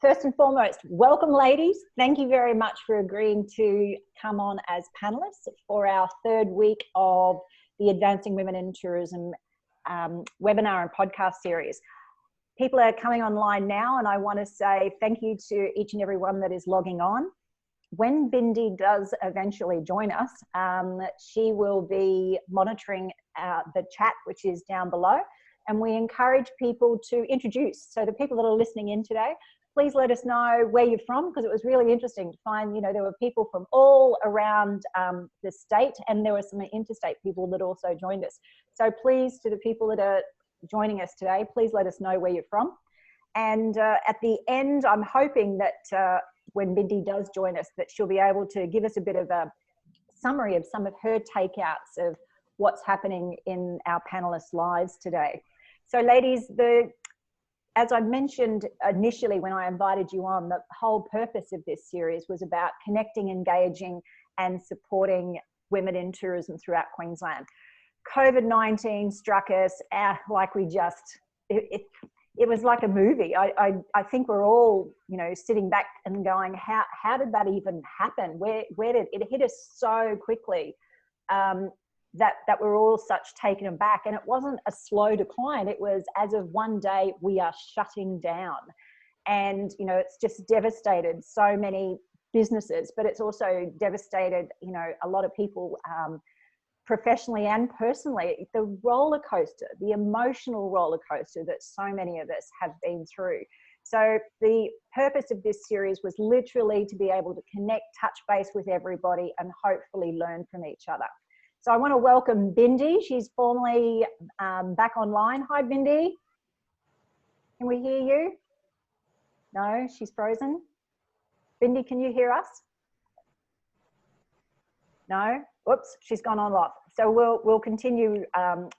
first and foremost, welcome ladies. Thank you very much for agreeing to come on as panelists for our third week of the Advancing Women in Tourism webinar and podcast series. People are coming online now, and I want to say thank you to each and every one that is logging on. When Bindi does eventually join us, she will be monitoring the chat, which is down below, and we encourage people to introduce. So the people that are listening in today, please let us know where you're from, because it was really interesting to find, you know, there were people from all around the state, and there were some interstate people that also joined us. So please, to the people that are joining us today, please let us know where you're from. And at the end, I'm hoping that when Bindi does join us, that she'll be able to give us a bit of a summary of some of her takeouts of what's happening in our panelists' lives today. So ladies, as I mentioned initially when I invited you on, the whole purpose of this series was about connecting, engaging and supporting women in tourism throughout Queensland. COVID-19 struck us like we just, it was like a movie. I think we're all, you know, sitting back and going, how did that even happen? Where did it hit us so quickly that we're all such taken aback? And it wasn't a slow decline. It was as of one day, we are shutting down. And, you know, it's just devastated so many businesses, but it's also devastated, you know, a lot of people professionally and personally. The roller coaster, the emotional roller coaster that so many of us have been through. So the purpose of this series was literally to be able to connect, touch base with everybody and hopefully learn from each other. So I want to welcome Bindi. She's formally back online. Hi, Bindi. Can we hear you? No, she's frozen. Bindi, can you hear us? No? Whoops, she's gone on off. So we'll continue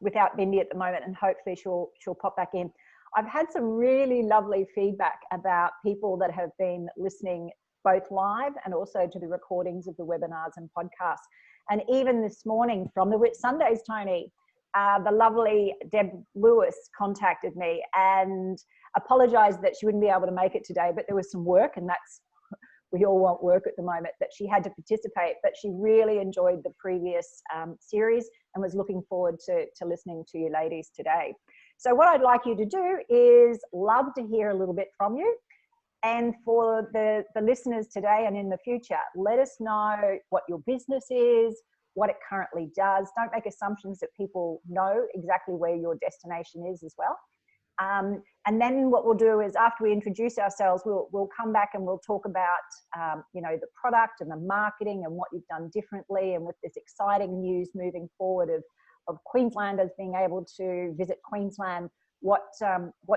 without Bindi at the moment, and hopefully she'll pop back in. I've had some really lovely feedback about people that have been listening both live and also to the recordings of the webinars and podcasts. And even this morning from the Whitsundays, Toni, the lovely Deb Lewis contacted me and apologised that she wouldn't be able to make it today, but there was some work, and that's, we all want work at the moment, that she had to participate, but she really enjoyed the previous series and was looking forward to listening to you ladies today. So what I'd like you to do is love to hear a little bit from you. And for the listeners today and in the future, let us know what your business is, what it currently does. Don't make assumptions that people know exactly where your destination is as well. And then what we'll do is, after we introduce ourselves, we'll come back and we'll talk about, you know, the product and the marketing and what you've done differently, and with this exciting news moving forward of Queenslanders being able to visit Queensland, what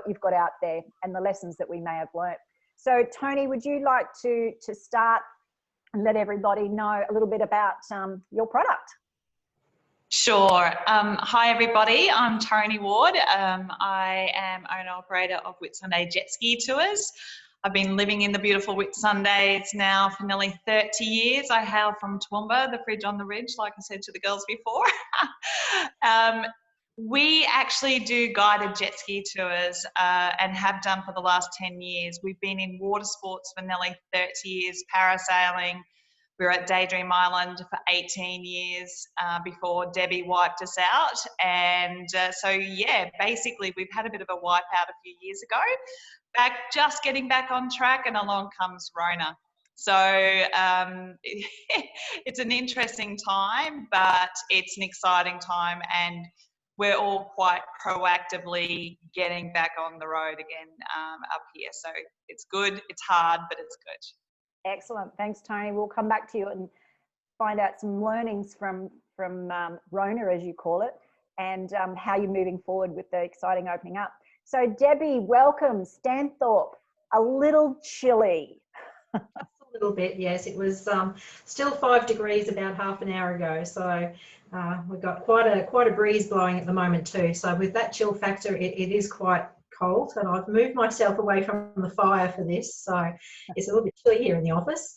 you've got out there and the lessons that we may have learnt. So Toni, would you like to start and let everybody know a little bit about your product? Sure. Hi everybody, I'm Toni Ward. I am owner-operator of Whitsunday Jetski Tours. I've been living in the beautiful Whitsundays now for nearly 30 years. I hail from Toowoomba, the fridge on the ridge, like I said to the girls before. We actually do guided jet ski tours and have done for the last 10 years. We've been in water sports for nearly 30 years, parasailing. We were at Daydream Island for 18 years before Debbie wiped us out. And so, yeah, basically we've had a bit of a wipeout a few years ago. Just getting back on track, and along comes Rona. So it's an interesting time, but it's an exciting time, and we're all quite proactively getting back on the road again up here. So it's good, it's hard, but it's good. Excellent. Thanks, Toni. We'll come back to you and find out some learnings from Rona, as you call it, and how you're moving forward with the exciting opening up. So Debbie, welcome. Stanthorpe, a little chilly. A little bit, yes. It was still 5 degrees about half an hour ago. So we've got quite a breeze blowing at the moment too. So with that chill factor, it is quite cold, and I've moved myself away from the fire for this, so it's a little bit chilly here in the office.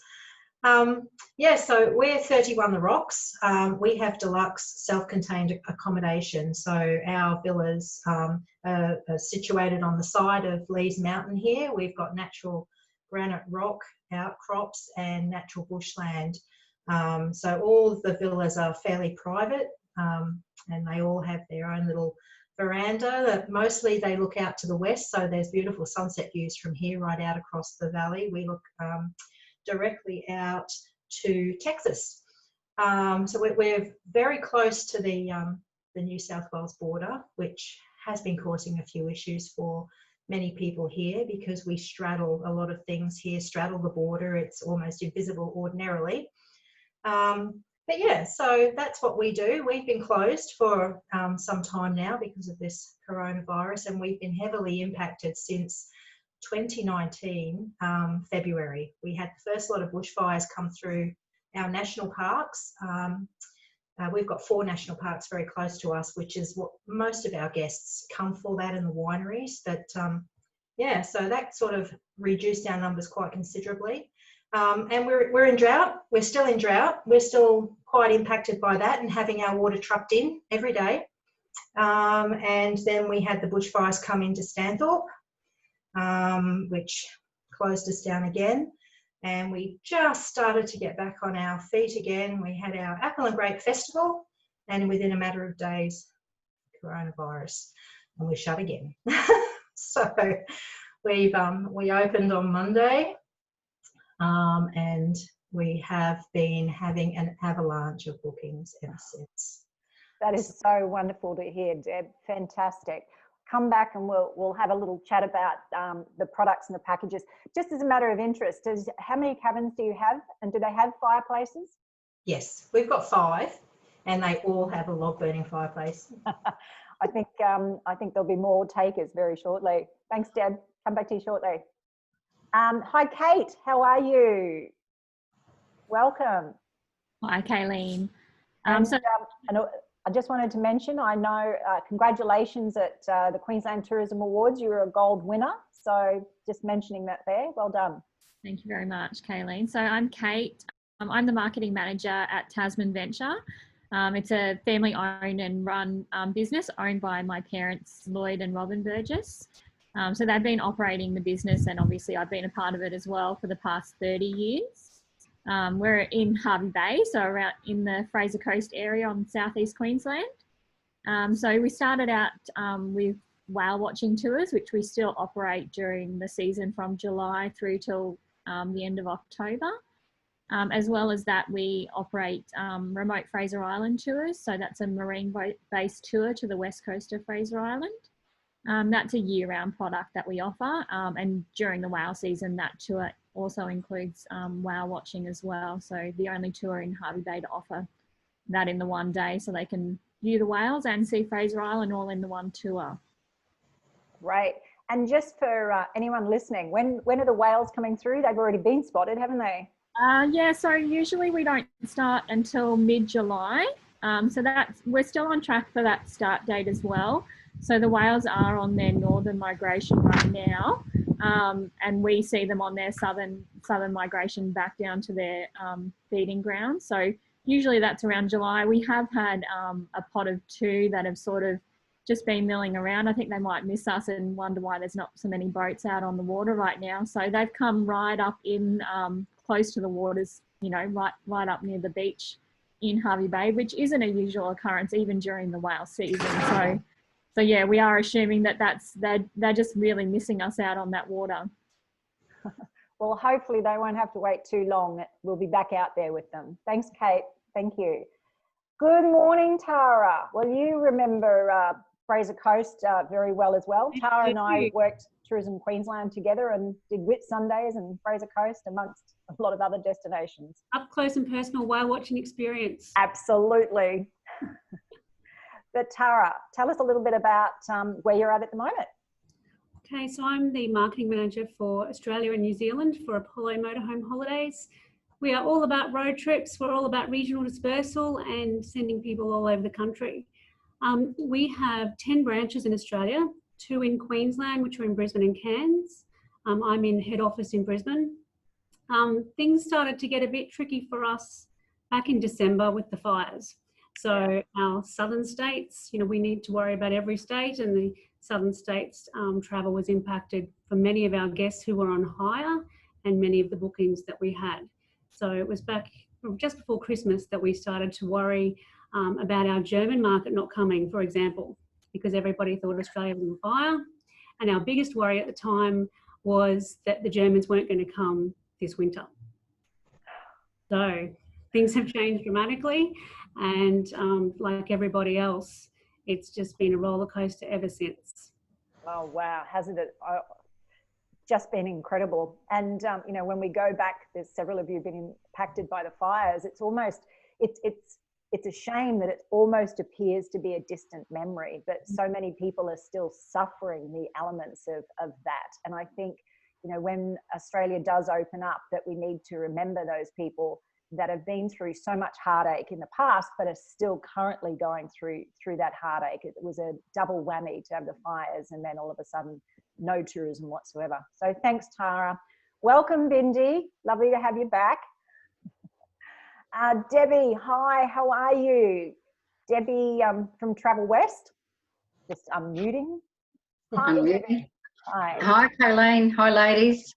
Yeah, so we're 31 The Rocks. We have deluxe self-contained accommodation, so our villas are situated on the side of Lees Mountain here. We've got natural granite rock outcrops and natural bushland. So all of the villas are fairly private, and they all have their own little veranda. Mostly they look out to the west, so there's beautiful sunset views from here right out across the valley. We look directly out to Texas. So we're very close to the New South Wales border, which has been causing a few issues for many people here because we straddle a lot of things here, straddle the border. It's almost invisible ordinarily. But yeah, so that's what we do. We've been closed for some time now because of this coronavirus, and we've been heavily impacted since 2019, February. We had the first lot of bushfires come through our national parks. We've got 4 national parks very close to us, which is what most of our guests come for, that and the wineries. But yeah, so that sort of reduced our numbers quite considerably. And we're in drought. We're still in drought. We're still quite impacted by that and having our water trucked in every day. And then we had the bushfires come into Stanthorpe, which closed us down again. And we just started to get back on our feet again. We had our Apple and Grape Festival, and within a matter of days, coronavirus, and we're shut again. So we opened on Monday, and we have been having an avalanche of bookings ever since. That is so wonderful to hear, Deb. Fantastic. Come back and we'll have a little chat about the products and the packages. Just as a matter of interest, how many cabins do you have, and do they have fireplaces? Yes, we've got 5, and they all have a log burning fireplace. I think there'll be more takers very shortly. Thanks, Deb. Come back to you shortly. Hi, Kate. How are you? Welcome. Hi, Kayleen. And I just wanted to mention, I know, congratulations at the Queensland Tourism Awards. You were a gold winner. So just mentioning that there. Well done. Thank you very much, Kayleen. So I'm Kate. I'm the marketing manager at Tasman Venture. It's a family owned and run business owned by my parents, Lloyd and Robin Burgess. So they've been operating the business, and obviously I've been a part of it as well for the past 30 years. We're in Hervey Bay, so around in the Fraser Coast area on southeast Queensland. So we started out with whale watching tours, which we still operate during the season from July through till the end of October. As well as that, we operate remote Fraser Island tours. So that's a marine-based tour to the west coast of Fraser Island. That's a year-round product that we offer. And during the whale season, that tour also includes whale watching as well. So the only tour in Hervey Bay to offer that in the one day, so they can view the whales and see Fraser Island all in the one tour. Great. And just for anyone listening, when are the whales coming through? They've already been spotted, haven't they? Yeah, so usually we don't start until mid-July. So we're still on track for that start date as well. So the whales are on their northern migration right now, and we see them on their southern migration back down to their feeding grounds. So usually that's around July. We have had a pot of 2 that have sort of just been milling around. I think they might miss us and wonder why there's not so many boats out on the water right now. So they've come right up in close to the waters, you know, right up near the beach in Hervey Bay, which isn't a usual occurrence even during the whale season. So yeah, we are assuming that they're just really missing us out on that water. Well, hopefully they won't have to wait too long. We'll be back out there with them. Thanks, Kate. Thank you. Good morning, Tara. Well, you remember Fraser Coast very well as well. Tara and I worked Tourism Queensland together and did Whitsundays and Fraser Coast amongst a lot of other destinations. Up close and personal whale watching experience. Absolutely. But Tara, tell us a little bit about where you're at the moment. Okay, so I'm the marketing manager for Australia and New Zealand for Apollo Motorhome Holidays. We are all about road trips. We're all about regional dispersal and sending people all over the country. We have 10 branches in Australia, 2 in Queensland, which are in Brisbane and Cairns. I'm in head office in Brisbane. Things started to get a bit tricky for us back in December with the fires. So our southern states, you know, we need to worry about every state, and the southern states travel was impacted for many of our guests who were on hire and many of the bookings that we had. So it was back just before Christmas that we started to worry about our German market not coming, for example, because everybody thought Australia was on fire. And our biggest worry at the time was that the Germans weren't going to come this winter. So things have changed dramatically, and like everybody else, it's just been a roller coaster ever since. Oh, wow. Hasn't it just been incredible? And, you know, when we go back, there's several of you been impacted by the fires. It's almost, it's a shame that it almost appears to be a distant memory, but so many people are still suffering the elements of that. And I think, you know, when Australia does open up, that we need to remember those people that have been through so much heartache in the past, but are still currently going through that heartache. It was a double whammy to have the fires and then all of a sudden no tourism whatsoever. So thanks, Tara. Welcome, Bindi. Lovely to have you back. Debbie, hi, how are you? Debbie from Travel West. Just unmuting. Hi, Debbie. Hi. Hi, Colleen. Hi, ladies.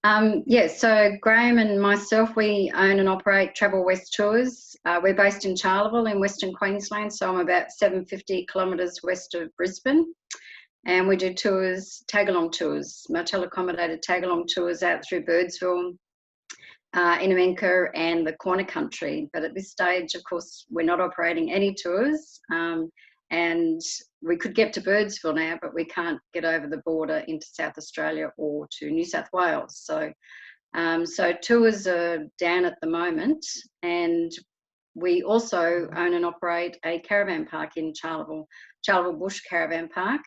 So Graham and myself, we own and operate Travel West Tours. We're based in Charleville in Western Queensland, so I'm about 750 kilometres west of Brisbane. And we do tours, tag-along tours, motel accommodated tag-along tours out through Birdsville, Inaminka and the Corner Country. But at this stage, of course, we're not operating any tours. And we could get to Birdsville now, but we can't get over the border into South Australia or to New South Wales. So, so tours are down at the moment, and we also own and operate a caravan park in Charleville Bush Caravan Park,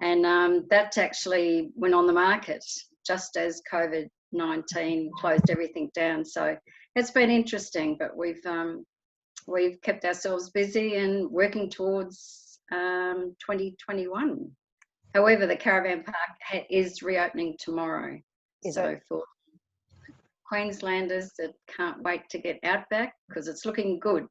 and that actually went on the market just as COVID-19 closed everything down. So it's been interesting, but we've kept ourselves busy and working towards 2021. However, the caravan park is reopening tomorrow. For Queenslanders that can't wait to get Outback, because it's looking good.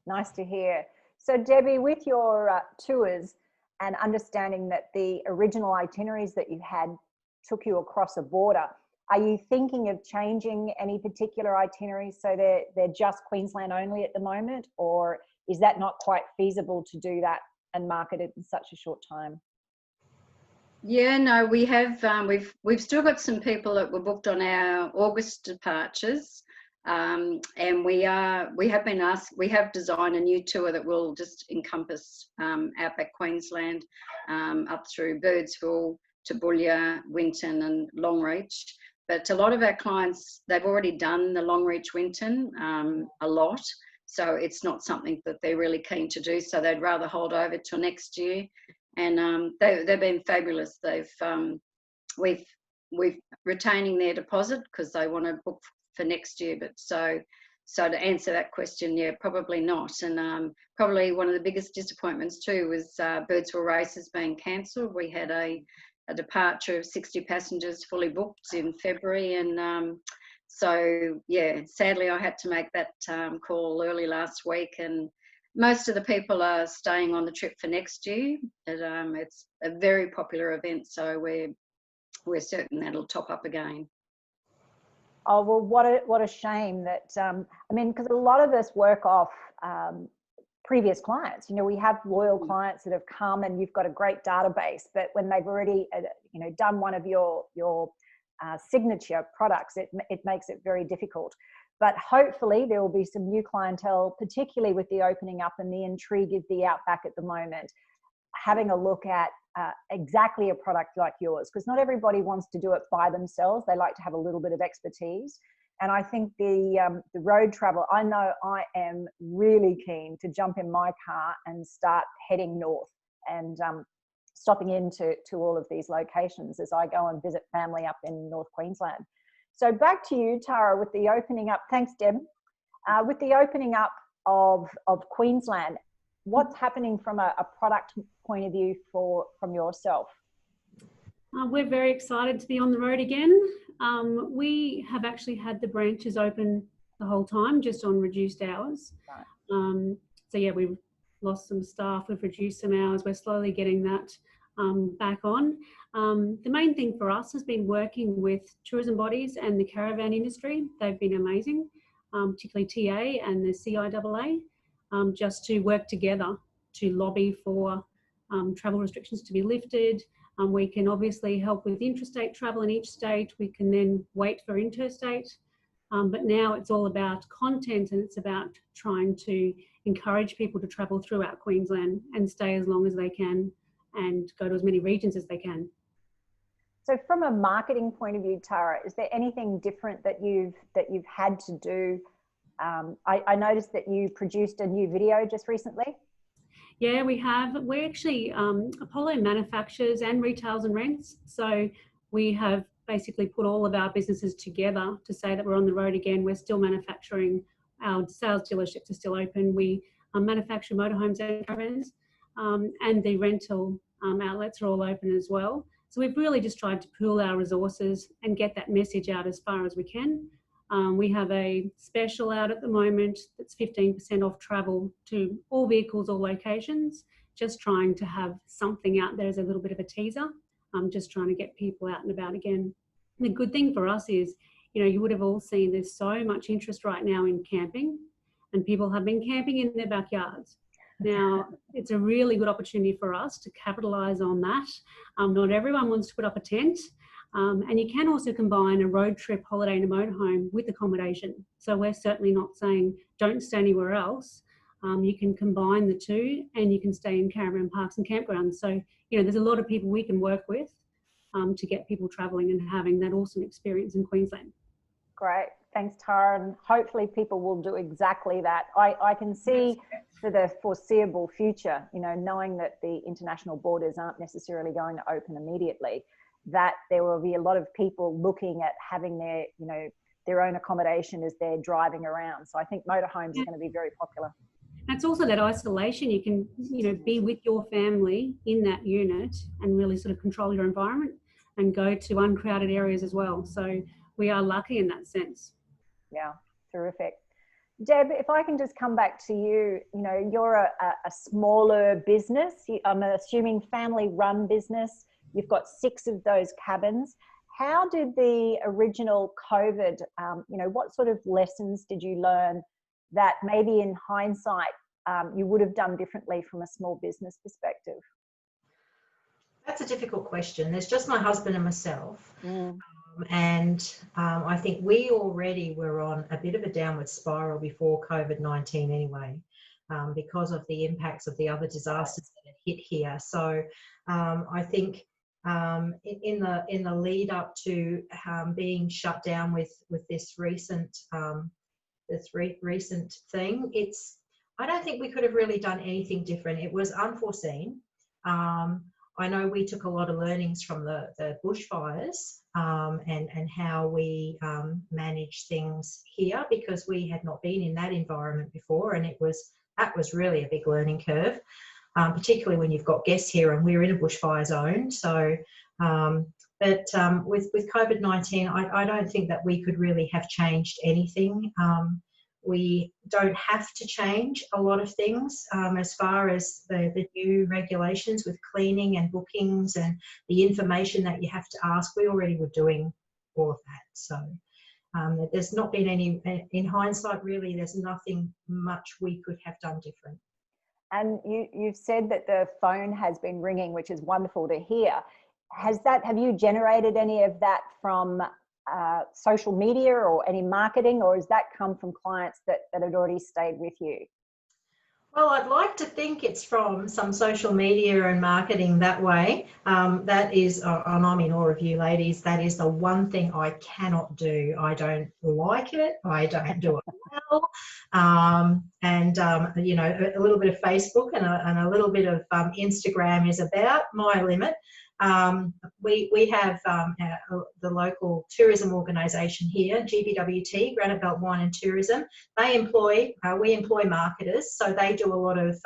Nice to hear. So Debbie, with your tours and understanding that the original itineraries that you had took you across a border, are you thinking of changing any particular itineraries so they're just Queensland only at the moment, or is that not quite feasible to do that and market it in such a short time? Yeah, no, we have. We've still got some people that were booked on our August departures, and we have been asked. We have designed a new tour that will just encompass Outback Queensland, up through Birdsville to Boulia, Winton, and Longreach. But a lot of our clients, they've already done the Longreach Winton a lot, so it's not something that they're really keen to do. So they'd rather hold over till next year, and they've been fabulous. We've retaining their deposit because they want to book for next year. But so to answer that question, yeah, probably not. And probably one of the biggest disappointments too was Birdsville races being cancelled. We had a departure of 60 passengers fully booked in February, and so yeah, sadly I had to make that call early last week, and most of the people are staying on the trip for next year. It's a very popular event, so we're certain that'll top up again. Oh, well, what a shame that, I mean, because a lot of us work off previous clients. You know, we have loyal clients that have come and you've got a great database, but when they've already, you know, done one of your signature products, it makes it very difficult. But hopefully there will be some new clientele, particularly with the opening up and the intrigue of the Outback at the moment, having a look at exactly a product like yours, because not everybody wants to do it by themselves. They like to have a little bit of expertise. And I think the road travel, I know I am really keen to jump in my car and start heading north and stopping into all of these locations as I go and visit family up in North Queensland. So back to you, Tara, with the opening up. Thanks, Deb. With the opening up of Queensland, what's happening from a product point of view from yourself? We're very excited to be on the road again. We have actually had the branches open the whole time, just on reduced hours. Right. So yeah, we've lost some staff, we've reduced some hours. We're slowly getting that back on. The main thing for us has been working with tourism bodies and the caravan industry. They've been amazing, particularly TA and the CIAA, just to work together to lobby for travel restrictions to be lifted. We can obviously help with interstate travel in each state. We can then wait for interstate. But now it's all about content, and it's about trying to encourage people to travel throughout Queensland and stay as long as they can and go to as many regions as they can. So from a marketing point of view, Tara, is there anything different that you've had to do? I noticed that you produced a new video just recently. Yeah, we have. We're actually Apollo manufactures and retails and rents. So we have basically put all of our businesses together to say that we're on the road again. We're still manufacturing. Our sales dealerships are still open. We manufacture motorhomes and caravans, and the rental outlets are all open as well. So we've really just tried to pool our resources and get that message out as far as we can. We have a special out at the moment that's 15% off travel to all vehicles, all locations, just trying to have something out there as a little bit of a teaser. Just trying to get people out and about again. And the good thing for us is, you know, you would have all seen there's so much interest right now in camping, and people have been camping in their backyards. Now, it's a really good opportunity for us to capitalise on that. Not everyone wants to put up a tent. And you can also combine a road trip holiday in a motorhome with accommodation. So we're certainly not saying don't stay anywhere else. You can combine the two, and you can stay in caravan parks and campgrounds. So, you know, there's a lot of people we can work with to get people travelling and having that awesome experience in Queensland. Great. Thanks, Tara. And hopefully people will do exactly that. I can see for the foreseeable future, you know, knowing that the international borders aren't necessarily going to open immediately, that there will be a lot of people looking at having their, you know, their own accommodation as they're driving around. So I think motorhomes are going to be very popular. It's also that isolation. You can, you know, be with your family in that unit and really sort of control your environment and go to uncrowded areas as well. So we are lucky in that sense. Yeah, terrific. Deb, if I can just come back to you, you know, you're a smaller business. I'm assuming family-run business. You've got 6 of those cabins. How did the original COVID, you know, what sort of lessons did you learn that maybe in hindsight you would have done differently from a small business perspective? That's a difficult question. There's just my husband and myself. And I think we already were on a bit of a downward spiral before COVID-19 anyway, because of the impacts of the other disasters that had hit here. So I think in the lead up to being shut down with this recent thing, I don't think we could have really done anything different. It was unforeseen. I know we took a lot of learnings from the bushfires and how we manage things here, because we had not been in that environment before, and that was really a big learning curve, particularly when you've got guests here and we're in a bushfire zone. So, but with COVID-19, I don't think that we could really have changed anything. We don't have to change a lot of things as far as the new regulations with cleaning and bookings and the information that you have to ask. We already were doing all of that. So there's not been any, in hindsight, really, there's nothing much we could have done different. And you've said that the phone has been ringing, which is wonderful to hear. Have you generated any of that from social media or any marketing, or has that come from clients that had already stayed with you? Well, I'd like to think it's from some social media and marketing that way. That is, and I'm in awe of you ladies, that is the one thing I cannot do. I don't like it. I don't do it well. You know, a little bit of Facebook and a little bit of Instagram is about my limit. We have the local tourism organisation here, GBWT, Granite Belt Wine and Tourism. We employ marketers, so they do a lot of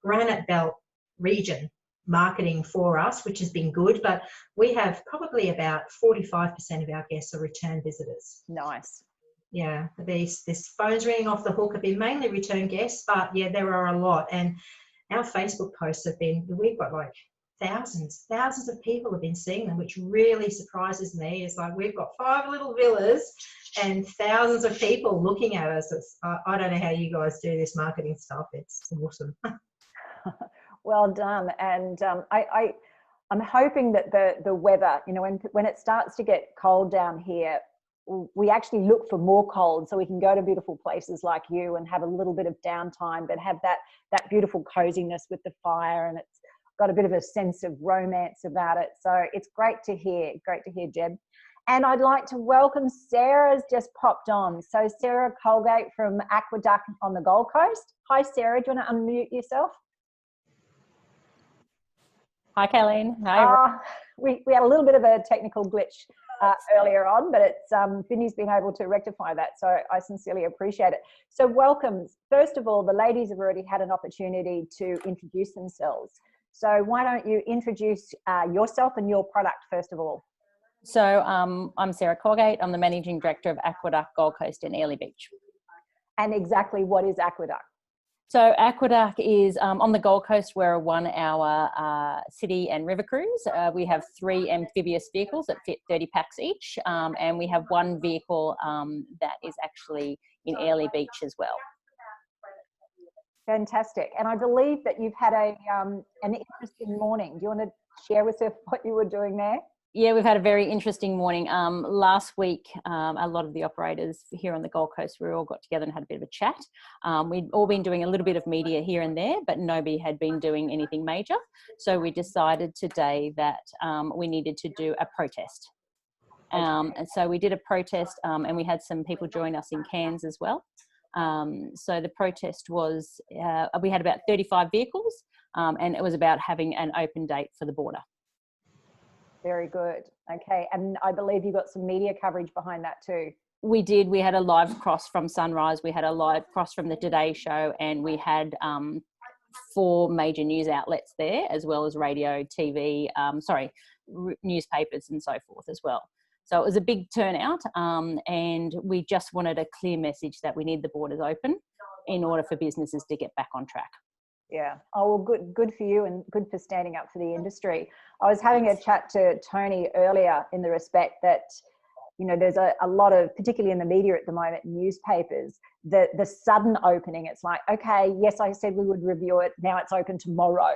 Granite Belt region marketing for us, which has been good. But we have probably about 45% of our guests are return visitors. Nice. Yeah, this phone's ringing off the hook have been mainly return guests, but yeah, there are a lot. And our Facebook posts we've got like thousands of people have been seeing them, which really surprises me. It's like we've got 5 little villas and thousands of people looking at us. I don't know how you guys do this marketing stuff. It's awesome. Well done. And I'm hoping that the weather, you know, when it starts to get cold down here, we actually look for more cold so we can go to beautiful places like you and have a little bit of downtime, but have that beautiful coziness with the fire, and it's got a bit of a sense of romance about it. So it's great to hear, Jeb. And I'd like to welcome Sarah's just popped on. So Sarah Colgate from Aquaduck on the Gold Coast. Hi Sarah, do you want to unmute yourself? Hi, Kayleen. Hi. We had a little bit of a technical glitch earlier on, but it's Vinny's been able to rectify that, so I sincerely appreciate it. So welcome. First of all, the ladies have already had an opportunity to introduce themselves. So why don't you introduce yourself and your product first of all? So I'm Sarah Colgate. I'm the Managing Director of Aquaduck Gold Coast in Airlie Beach. And exactly what is Aquaduck? So Aquaduck is on the Gold Coast. We're a 1-hour city and river cruise. We have 3 amphibious vehicles that fit 30 packs each, and we have 1 vehicle that is actually in Airlie Beach as well. Fantastic. And I believe that you've had an interesting morning. Do you want to share with us what you were doing there? Yeah, we've had a very interesting morning. Last week, a lot of the operators here on the Gold Coast, we all got together and had a bit of a chat. We'd all been doing a little bit of media here and there, but nobody had been doing anything major. So we decided today that we needed to do a protest. And so we did a protest, and we had some people join us in Cairns as well. So the protest was, we had about 35 vehicles, and it was about having an open date for the border. Very good. Okay. And I believe you got some media coverage behind that too. We did. We had a live cross from Sunrise. We had a live cross from the Today Show, and we had 4 major news outlets there, as well as radio, TV, newspapers and so forth as well. So it was a big turnout, and we just wanted a clear message that we need the borders open in order for businesses to get back on track. Yeah. Oh, well, good for you, and good for standing up for the industry. I was having a chat to Toni earlier in the respect that, you know, there's a lot of, particularly in the media at the moment, newspapers, the sudden opening. It's like, okay, yes, I said we would review it. Now it's open tomorrow.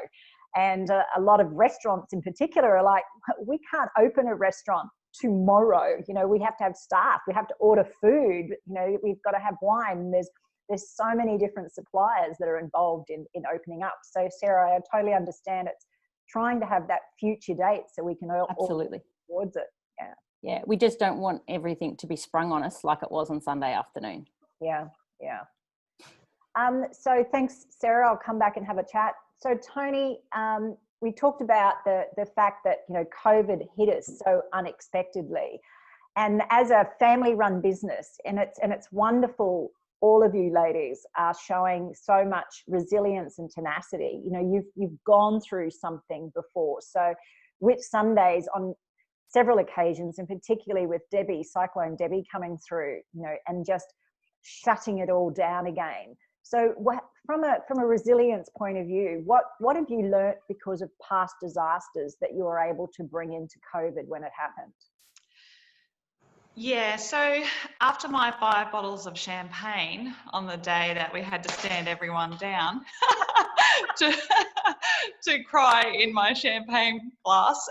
And a lot of restaurants in particular are like, we can't open a restaurant tomorrow. You know, we have to have staff. We have to order food. You know, we've got to have wine. There's so many different suppliers that are involved in opening up. So Sarah, I totally understand it's trying to have that future date so we can all absolutely towards it. Yeah. Yeah. We just don't want everything to be sprung on us like it was on Sunday afternoon. Yeah. Yeah. So thanks, Sarah. I'll come back and have a chat. So Toni, we talked about the fact that, you know, COVID hit us so unexpectedly, and as a family-run business, and it's wonderful. All of you ladies are showing so much resilience and tenacity. You know, you've gone through something before. So Whitsundays on several occasions, and particularly with Cyclone Debbie coming through, you know, and just shutting it all down again. So from a resilience point of view, what have you learnt because of past disasters that you were able to bring into COVID when it happened? Yeah, so after my 5 bottles of champagne on the day that we had to stand everyone down to cry in my champagne glass,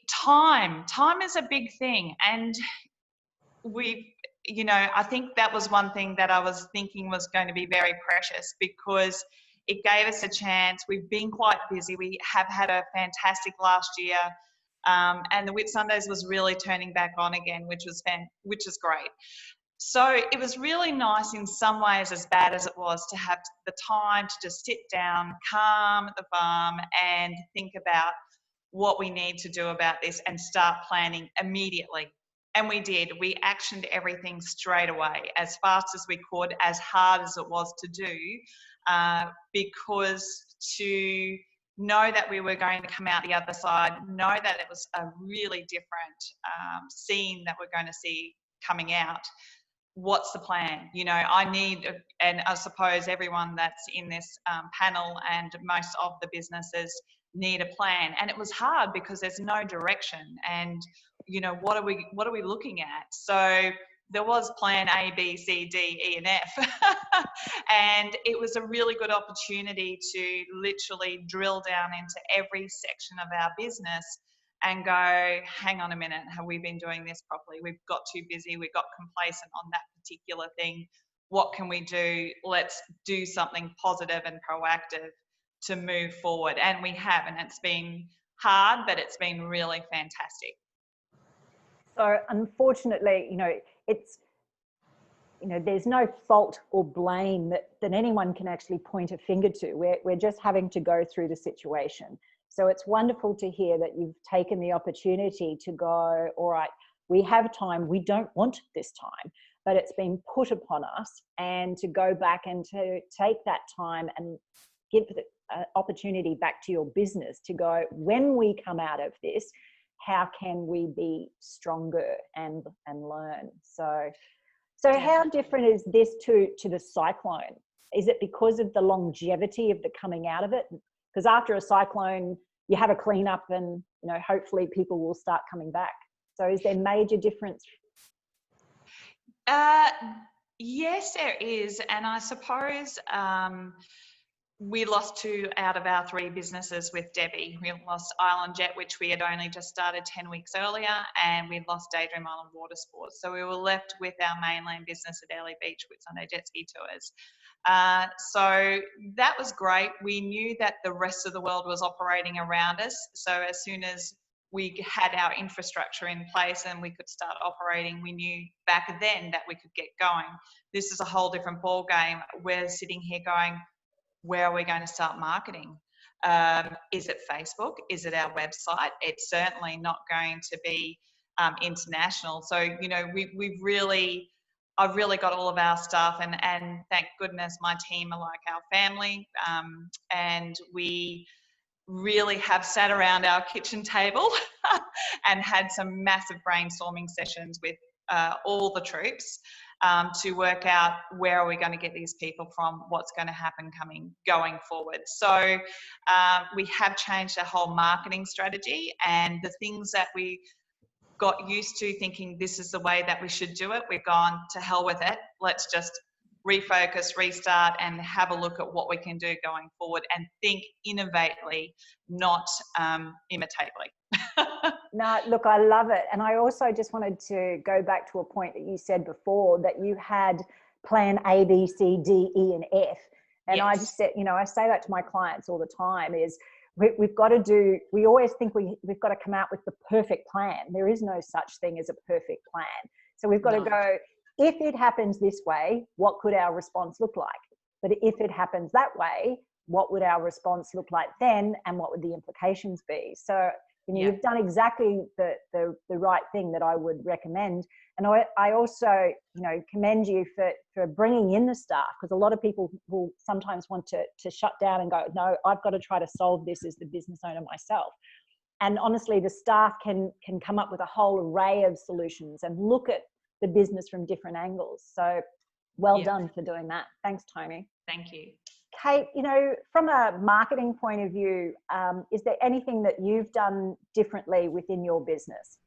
time is a big thing. And I think that was one thing that I was thinking was going to be very precious, because it gave us a chance. We've been quite busy. We have had a fantastic last year. And the Whitsundays was really turning back on again, which is great. So it was really nice in some ways, as bad as it was, to have the time to just sit down, calm at the farm, and think about what we need to do about this and start planning immediately. And we did. We actioned everything straight away, as fast as we could, as hard as it was to do, because to know that we were going to come out the other side, know that it was a really different scene that we're going to see coming out. What's the plan? You know, and I suppose everyone that's in this panel and most of the businesses need a plan. And it was hard because there's no direction, and you know, what are we looking at? So there was plan A, B, C, D, E, and F. And it was a really good opportunity to literally drill down into every section of our business and go, hang on a minute, have we been doing this properly? We've got too busy, we got complacent on that particular thing. What can we do? Let's do something positive and proactive to move forward. And we have, and it's been hard, but it's been really fantastic. So unfortunately, you know, it's, you know, there's no fault or blame that anyone can actually point a finger to. We're just having to go through the situation. So it's wonderful to hear that you've taken the opportunity to go, all right, we have time, we don't want this time, but it's been put upon us, and to go back and to take that time and give the opportunity back to your business to go, when we come out of this, how can we be stronger and learn? So how different is this to the cyclone? Is it because of the longevity of the coming out of it? Because after a cyclone, you have a cleanup, and you know, hopefully people will start coming back. So is there major difference? Yes, there is. And I suppose we lost 2 out of our 3 businesses with Debbie. We lost Island Jet, which we had only just started 10 weeks earlier, and we lost Daydream Island Water Sports. So we were left with our mainland business at Early Beach, Whitsunday Jetski Tours. So that was great. We knew that the rest of the world was operating around us. So as soon as we had our infrastructure in place and we could start operating, we knew back then that we could get going. This is a whole different ball game. We're sitting here going, where are we going to start marketing? Is it Facebook? Is it our website? It's certainly not going to be international. So, you know, I've really got all of our stuff, and thank goodness my team are like our family, and we really have sat around our kitchen table and had some massive brainstorming sessions with all the troops to work out where are we going to get these people from, what's going to happen going forward. So we have changed our whole marketing strategy, and the things that we got used to thinking this is the way that we should do it, we've gone to hell with it. Let's just refocus, restart, and have a look at what we can do going forward, and think innovatively, not imitatively. No, look, I love it. And I also just wanted to go back to a point that you said before, that you had plan A, B, C, D, E, and F. And yes. I just said, you know, I say that to my clients all the time, is we've got to do, we always think we've got to come out with the perfect plan. There is no such thing as a perfect plan. So we've got to go, if it happens this way, what could our response look like? But if it happens that way, what would our response look like then, and what would the implications be? So, you know, you've done exactly the right thing that I would recommend. And I also, you know, commend you for bringing in the staff, because a lot of people will sometimes want to shut down and go, no, I've got to try to solve this as the business owner myself. And honestly, the staff can come up with a whole array of solutions and look at the business from different angles. So well done for doing that. Thanks, Toni. Thank you. Kate, you know, from a marketing point of view, is there anything that you've done differently within your business?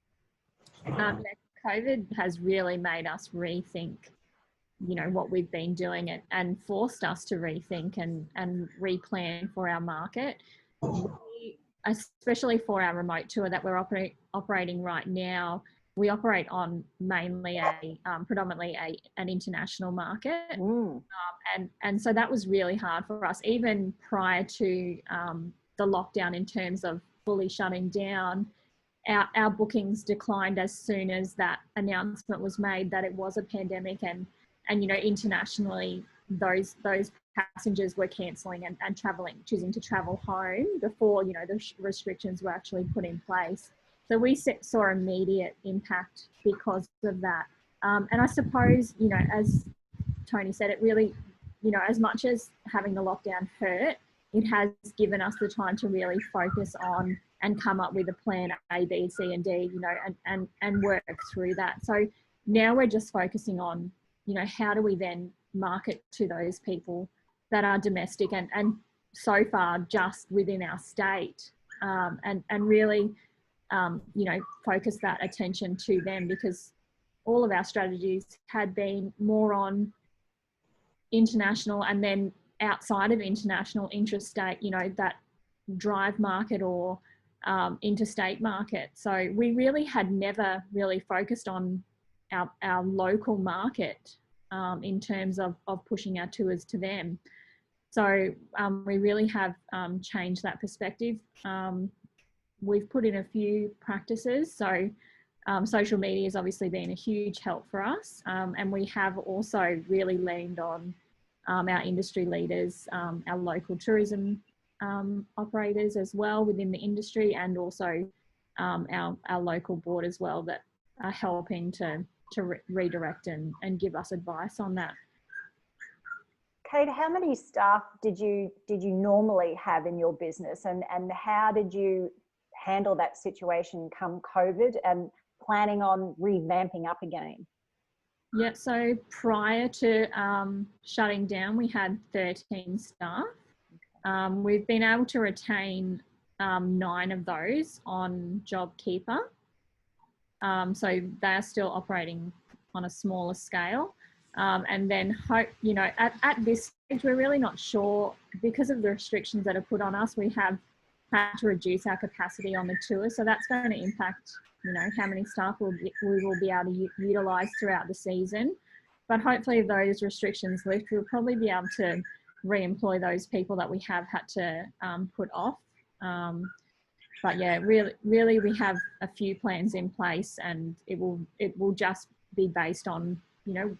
COVID has really made us rethink, you know, what we've been doing, and forced us to rethink and replan for our market. Especially for our remote tour that we're operating right now, we operate on mainly predominantly an international market. And so that was really hard for us, even prior to the lockdown, in terms of fully shutting down. Our bookings declined as soon as that announcement was made that it was a pandemic, and you know, internationally those passengers were cancelling and choosing to travel home before, you know, the restrictions were actually put in place. So we saw immediate impact because of that. And I suppose, you know, as Toni said, it really, you know, as much as having the lockdown hurt, it has given us the time to really focus on and come up with a plan A, B, C, and D, you know, and work through that. So now we're just focusing on, you know, how do we then market to those people that are domestic, and so far just within our state, and really, you know, focus that attention to them, because all of our strategies had been more on international and then outside of international, intrastate, you know, that drive market or interstate market. So we really had never really focused on our local market in terms of pushing our tours to them. So we really have changed that perspective. We've put in a few practices. So social media has obviously been a huge help for us. And we have also really leaned on our industry leaders, our local tourism operators as well within the industry, and also our local board as well, that are helping to redirect and give us advice on that. Kate, how many staff did you normally have in your business, and how did you handle that situation come COVID and planning on revamping up again? Yeah, so prior to shutting down, we had 13 staff. We've been able to retain 9 of those on JobKeeper. So they're still operating on a smaller scale. And then hope, you know, at this stage, we're really not sure, because of the restrictions that are put on us, we have had to reduce our capacity on the tour. So that's going to impact, you know, how many staff we will be able to utilise throughout the season. But hopefully if those restrictions lift, we'll probably be able to re-employ those people that we have had to put off. But yeah, really we have a few plans in place, and it will just be based on, you know,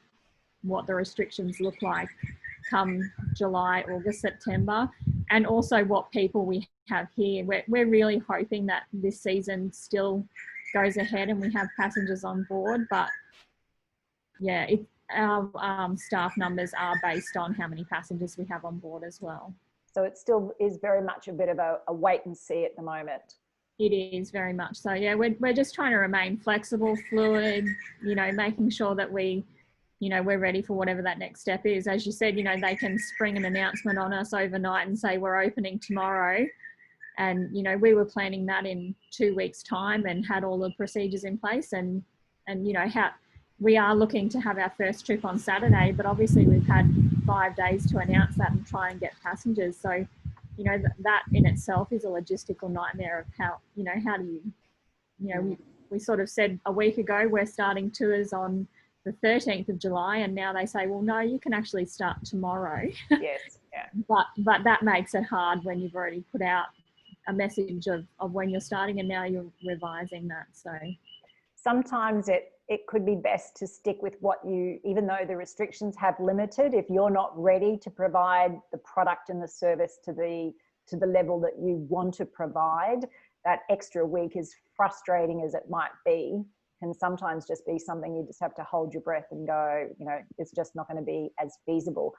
what the restrictions look like come July, August, September, and also what people we have here. We're really hoping that this season still goes ahead and we have passengers on board, but yeah, our staff numbers are based on how many passengers we have on board as well. So it still is very much a bit of a wait and see at the moment. It is very much so. Yeah, we're just trying to remain flexible, fluid, you know, making sure that we, you know, we're ready for whatever that next step is. As you said, you know, they can spring an announcement on us overnight and say we're opening tomorrow. And, you know, we were planning that in 2 weeks' time and had all the procedures in place. And you know, we are looking to have our first trip on Saturday, but obviously we've had 5 days to announce that and try and get passengers. So, you know, that in itself is a logistical nightmare of how, you know, how do you know, we sort of said a week ago we're starting tours on the 13th of July, and now they say, well, no, you can actually start tomorrow. Yes, yeah. But that makes it hard when you've already put out a message of when you're starting, and now you're revising that. So sometimes it could be best to stick with what you, even though the restrictions have limited, if you're not ready to provide the product and the service to the level that you want to provide, that extra week, as frustrating as it might be, can sometimes just be something you just have to hold your breath and go, you know, it's just not going to be as feasible.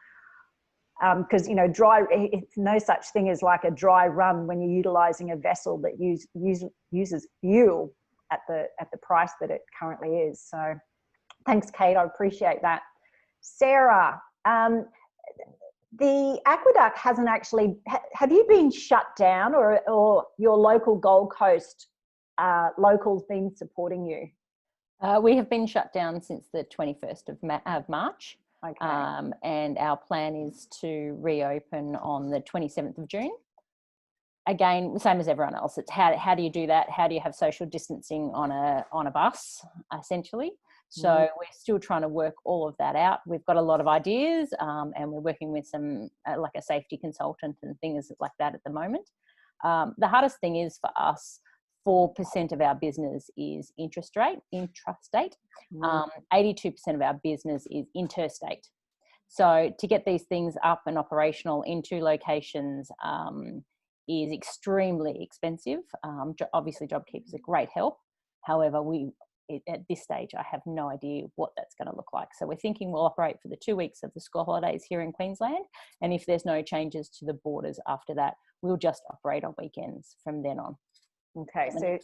Because, you know, it's no such thing as like a dry run when you're utilising a vessel that uses fuel at the price that it currently is. So thanks, Kate, I appreciate that. Sarah, the Aquaduck hasn't actually, have you been shut down, or your local Gold Coast locals been supporting you? We have been shut down since the 21st of March. Okay. And our plan is to reopen on the 27th of June. Again, same as everyone else. It's how do you do that? How do you have social distancing on a bus, essentially? So we're still trying to work all of that out. We've got a lot of ideas, and we're working with some like a safety consultant and things like that at the moment. The hardest thing is for us, 4% of our business is intrastate. 82% of our business is interstate. So to get these things up and operational in 2 locations is extremely expensive. Obviously, JobKeeper is a great help. However, at this stage, I have no idea what that's going to look like. So we're thinking we'll operate for the 2 weeks of the school holidays here in Queensland. And if there's no changes to the borders after that, we'll just operate on weekends from then on. Okay, so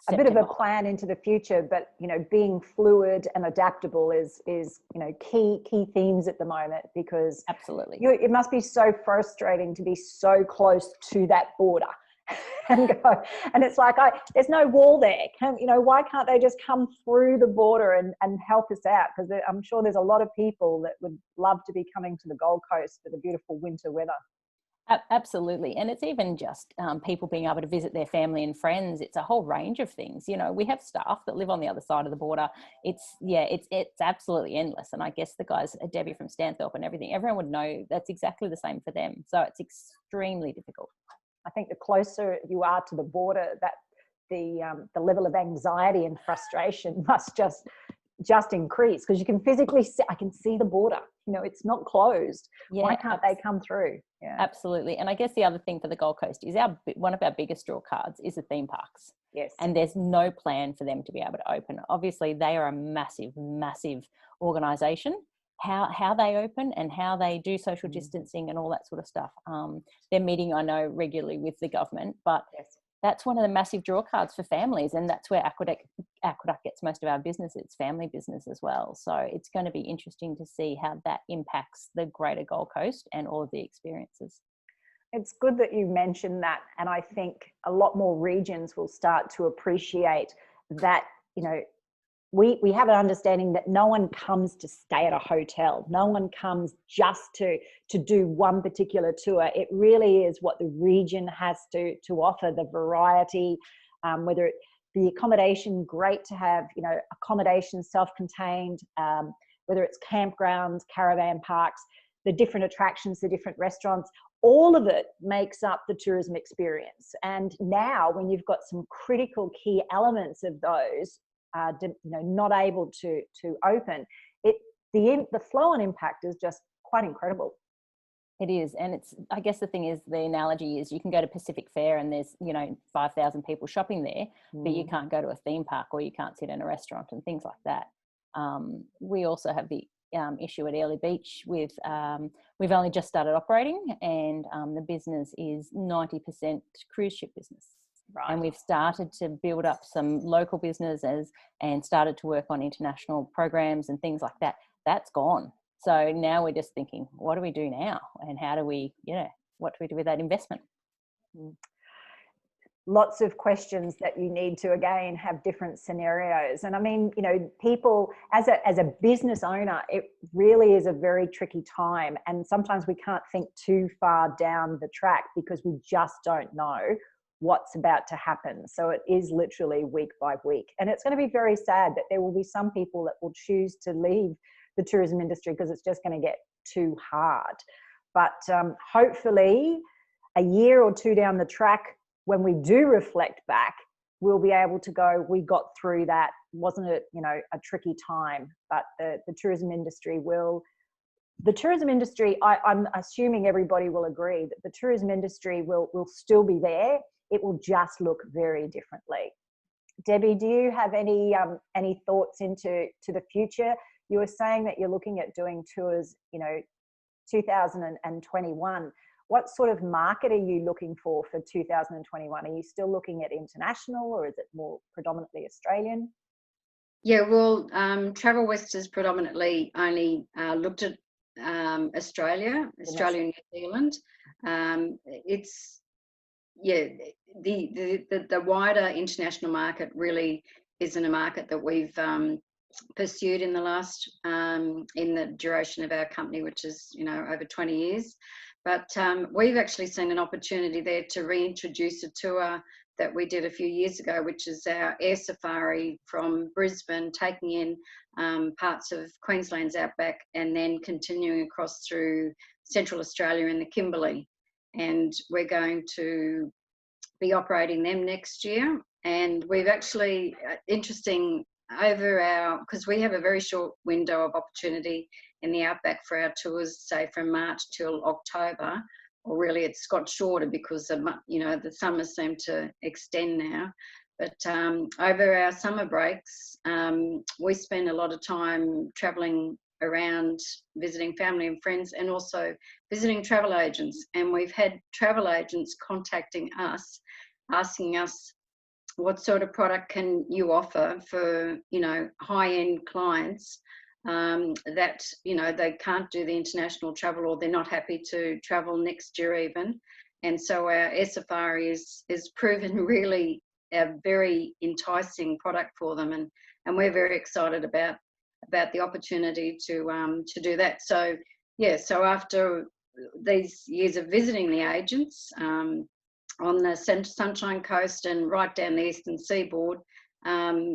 a bit of a plan into the future, but, you know, being fluid and adaptable is you know, key themes at the moment, because absolutely it must be so frustrating to be so close to that border and go. And it's like, there's no wall there. Why can't they just come through the border and help us out? Because I'm sure there's a lot of people that would love to be coming to the Gold Coast for the beautiful winter weather. Absolutely. And it's even just people being able to visit their family and friends. It's a whole range of things. We have staff that live on the other side of the border. It's absolutely endless. And I guess the guys, Debbie from Stanthorpe and everything, everyone would know that's exactly the same for them. So it's extremely difficult. I think the closer you are to the border, that the level of anxiety and frustration must just increase, because you can physically see, I can see the border, it's not closed. Yeah, why can't they come through? Yeah, absolutely. And I guess the other thing for the Gold Coast is one of our biggest draw cards is the theme parks. Yes. And there's no plan for them to be able to open. Obviously they are a massive organisation. How they open and how they do social distancing and all that sort of stuff. They're meeting, I know, regularly with the government, but yes, that's one of the massive draw cards for families, and that's where Aquaduck gets most of our business. It's family business as well. So it's going to be interesting to see how that impacts the greater Gold Coast and all of the experiences. It's good that you mentioned that, and I think a lot more regions will start to appreciate that, we have an understanding that no one comes to stay at a hotel. No one comes just to do one particular tour. It really is what the region has to offer, the variety, whether it be accommodation, great to have, accommodation self-contained, whether it's campgrounds, caravan parks, the different attractions, the different restaurants, all of it makes up the tourism experience. And now when you've got some critical key elements of those, not able to open, the flow and impact is just quite incredible. It is. And I guess the thing is, the analogy is you can go to Pacific Fair and there's 5,000 people shopping there, but you can't go to a theme park or you can't sit in a restaurant and things like that. We also have the issue at Airlie Beach with we've only just started operating, and the business is 90% cruise ship business. Right. And we've started to build up some local businesses and started to work on international programs and things like that. That's gone. So now we're just thinking, what do we do now? And how do we, what do we do with that investment? Lots of questions that you need to, again, have different scenarios. And I mean, people, as a business owner, it really is a very tricky time. And sometimes we can't think too far down the track because we just don't know what's about to happen. So it is literally week by week. And it's going to be very sad that there will be some people that will choose to leave the tourism industry because it's just going to get too hard. But hopefully a year or two down the track, when we do reflect back, we'll be able to go, we got through that. Wasn't it, a tricky time? But the tourism industry I'm assuming everybody will agree that the tourism industry will still be there. It will just look very differently. Debbie, do you have any thoughts into the future? You were saying that you're looking at doing tours, 2021. What sort of market are you looking for 2021? Are you still looking at international, or is it more predominantly Australian? Yeah, well, Travel West has predominantly only looked at Australia and New Zealand. The wider international market really isn't a market that we've pursued in the last in the duration of our company, which is over 20 years. But we've actually seen an opportunity there to reintroduce a tour that we did a few years ago, which is our air safari from Brisbane, taking in parts of Queensland's Outback and then continuing across through Central Australia and the Kimberley. And we're going to be operating them next year. And we've actually, because we have a very short window of opportunity in the Outback for our tours, say from March till October, or really it's got shorter because the summers seem to extend now. But over our summer breaks, we spend a lot of time travelling around, visiting family and friends, and also visiting travel agents. And we've had travel agents contacting us, asking us, what sort of product can you offer for, high-end clients that, they can't do the international travel, or they're not happy to travel next year even. and so our SFR is proven really a very enticing product for them, and we're very excited about the opportunity to do that. So yeah, so after these years of visiting the agents on the Sunshine Coast and right down the eastern seaboard,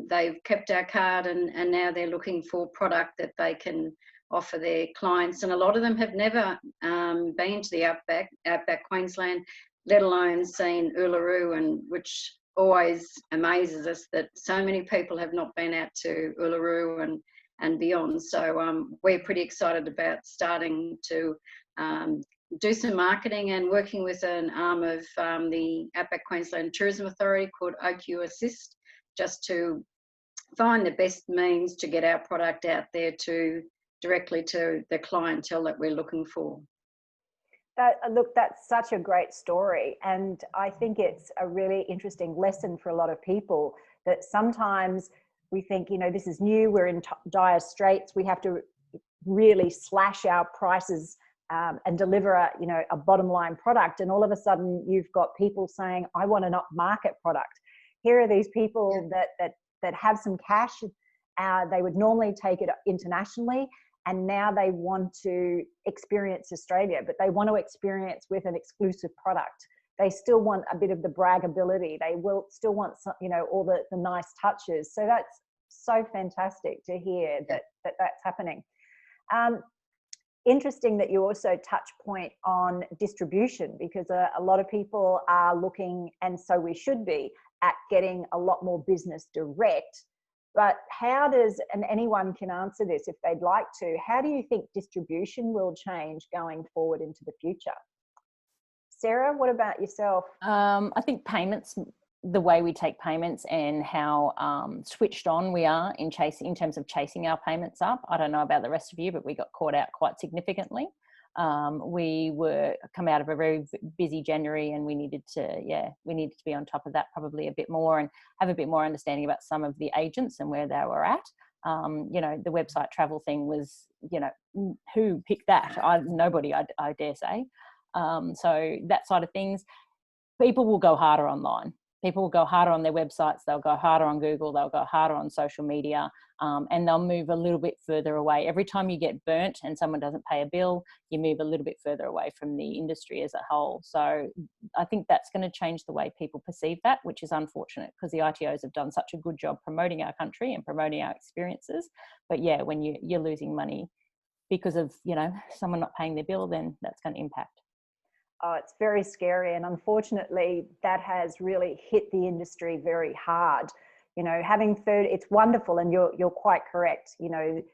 they've kept our card, and now they're looking for product that they can offer their clients. And a lot of them have never been to the Outback Queensland, let alone seen Uluru, and which always amazes us that so many people have not been out to Uluru and beyond. So we're pretty excited about starting to do some marketing and working with an arm of the Outback Queensland Tourism Authority called OQ Assist, just to find the best means to get our product out there directly to the clientele that we're looking for. Look, that's such a great story, and I think it's a really interesting lesson for a lot of people, that sometimes we think, you know, this is new, we're in dire straits, we have to really slash our prices and deliver a bottom line product, and all of a sudden you've got people saying, I want an upmarket product. Here are these people that have some cash, they would normally take it internationally, and now they want to experience Australia, but they want to experience with an exclusive product. They still want a bit of the braggability. They will still want some, all the nice touches. So that's so fantastic to hear that's happening. Interesting that you also touch point on distribution, because a lot of people are looking, and so we should be, at getting a lot more business direct. But how does, and anyone can answer this if they'd like to, how do you think distribution will change going forward into the future? Sarah, what about yourself? I think payments, the way we take payments and how switched on we are in terms of chasing our payments up. I don't know about the rest of you, but we got caught out quite significantly. We come out of a very busy January, and we needed to be on top of that probably a bit more, and have a bit more understanding about some of the agents and where they were at. The website travel thing was, who picked that? Nobody, I dare say. So that side of things, people will go harder online. People will go harder on their websites, they'll go harder on Google, they'll go harder on social media, and they'll move a little bit further away. Every time you get burnt and someone doesn't pay a bill, you move a little bit further away from the industry as a whole. So I think that's going to change the way people perceive that, which is unfortunate, because the ITOs have done such a good job promoting our country and promoting our experiences. But yeah, when you're losing money because of, someone not paying their bill, then that's going to impact. Oh, it's very scary, and unfortunately that has really hit the industry very hard. Having it's wonderful, and you're quite correct. The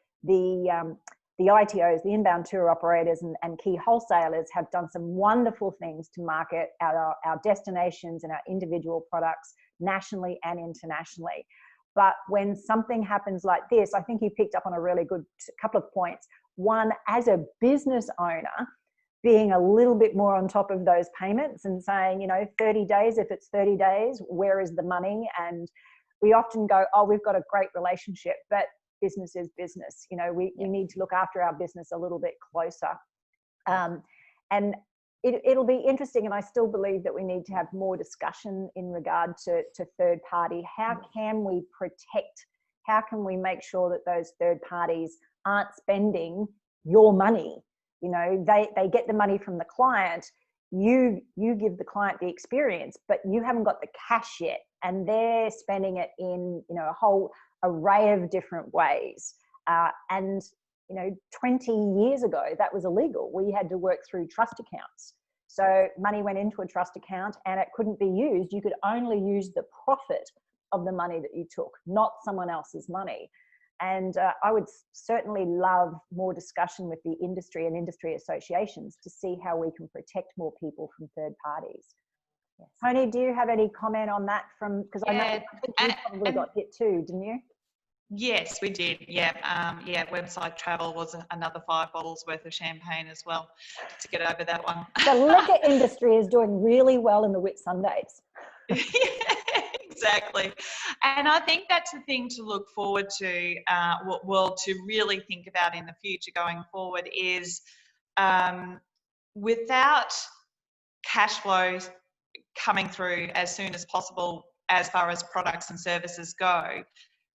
ITOs, the inbound tour operators and key wholesalers have done some wonderful things to market our destinations and our individual products nationally and internationally. But when something happens like this, I think you picked up on a really good couple of points. One, as a business owner, being a little bit more on top of those payments and saying, 30 days, if it's 30 days, where is the money? And we often go, oh, we've got a great relationship, but business is business. We need to look after our business a little bit closer. And it'll be interesting, and I still believe that we need to have more discussion in regard to third party. How can we protect, how can we make sure that those third parties aren't spending your money? They get the money from the client, you give the client the experience, but you haven't got the cash yet, and they're spending it in a whole array of different ways. And 20 years ago that was illegal. We had to work through trust accounts, so money went into a trust account and it couldn't be used. You could only use the profit of the money that you took, not someone else's money. And I would certainly love more discussion with the industry and industry associations to see how we can protect more people from third parties. Yes. Toni, do you have any comment on that? Because I think you probably got hit too, didn't you? Yes, we did. Yeah, website travel was another 5 bottles worth of champagne as well to get over that one. The liquor industry is doing really well in the Whitsundays. Exactly. And I think that's the thing to look forward to, to really think about in the future going forward is without cash flow coming through as soon as possible as far as products and services go,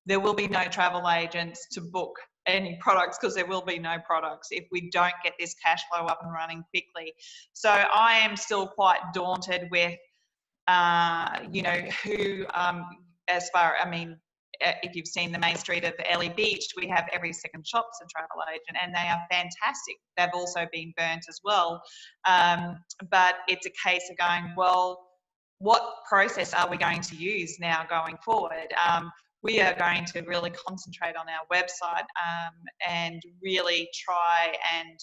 there will be no travel agents to book any products because there will be no products if we don't get this cash flow up and running quickly. So I am still quite daunted with, you know, who, as far, I mean, if you've seen the main street of Ellie Beach, we have every second shop's a travel agent, and they are fantastic. They've also been burnt as well. But it's a case of going, well, what process are we going to use now going forward? We are going to really concentrate on our website and really try and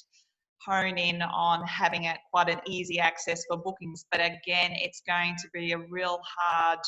hone in on having quite an easy access for bookings. But again, it's going to be a real hard